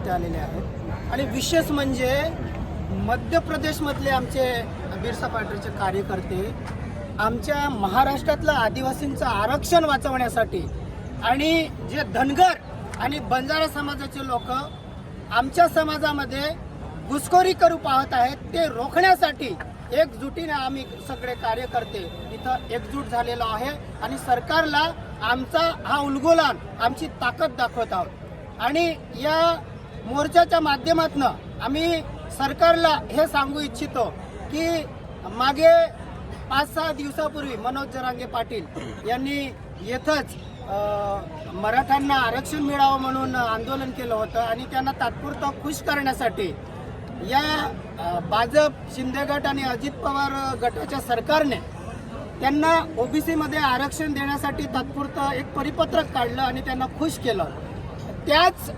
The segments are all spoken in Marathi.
इथे आलेले आहेत आणि विशेष म्हणजे मध्य प्रदेशमधले आमचे बिरसा पार्टीचे कार्यकर्ते आमच्या महाराष्ट्रातलं आदिवासींचं आरक्षण वाचवण्यासाठी आणि जे धनगर आणि बंजारा समाजाचे लोक आमच्या समाजामध्ये घुसखोरी करू पाहत आहेत ते रोखण्यासाठी एकजुटीने आम्ही सगळे कार्यकर्ते इथं एकजूट झालेलो आहे आणि सरकारला आमचा हा उलगुलान आमची ताकद दाखवत आहोत। आणि या मोर्चाच्या माध्यमातून आम्ही सरकारला हे सांगू इच्छितो की मागे 5-6 दिवसापूर्वी मनोज जरांगे पाटील यांनी येथंच मराठ्यांना आरक्षण मिळावं म्हणून आंदोलन केलं होतं आणि त्यांना तात्पुरतं खुश करण्यासाठी या भाजप शिंदे गट आणि अजित पवार गटाच्या सरकारने त्यांना ओबीसी मध्ये आरक्षण देण्यासाठी तात्पुरतं एक परिपत्रक काढलं आणि त्यांना खुश केलं। त्याच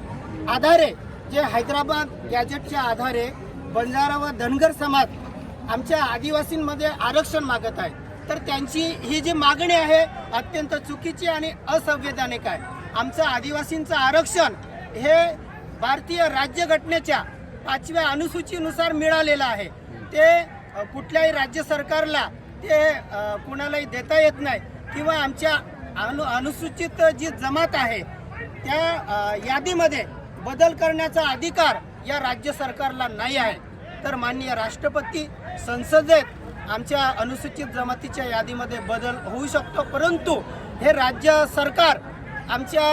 आधारे जे हैदराबाद गॅजेटच्या आधारे बंजारा व धनगर समाज आमच्या आदिवासींमध्ये आरक्षण मागत आहे, तर त्यांची ही जी मागणी आहे अत्यंत चुकीची आणि असंवैधानिक आहे। आमचं आदिवासींचं आरक्षण हे भारतीय राज्यघटनेच्या 5व्या अनुसूचीनुसार मिळालेलं आहे। ते कुठल्याही राज्य सरकारला ते कुणालाही देता येत नाही किंवा आमच्या अनुसूचित जी जमात आहे त्या यादीमध्ये बदल करण्याचा अधिकार या राज्य सरकारला नाही आहे। तर माननीय राष्ट्रपती संसदेत आमच्या अनुसूचित जमातीच्या यादीमध्ये बदल होऊ शकतो, परंतु हे राज्य सरकार आमच्या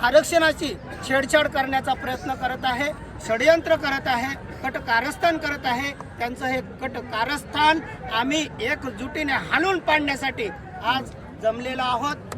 आरक्षणाची छेडछाड करण्याचा प्रयत्न करत आहे, षडयंत्र करत आहे, कटकारस्थान करत आहे। त्यांचं हे कटकारस्थान आम्ही एकजुटीने हाणून पाडण्यासाठी आज जमलेलो आहोत।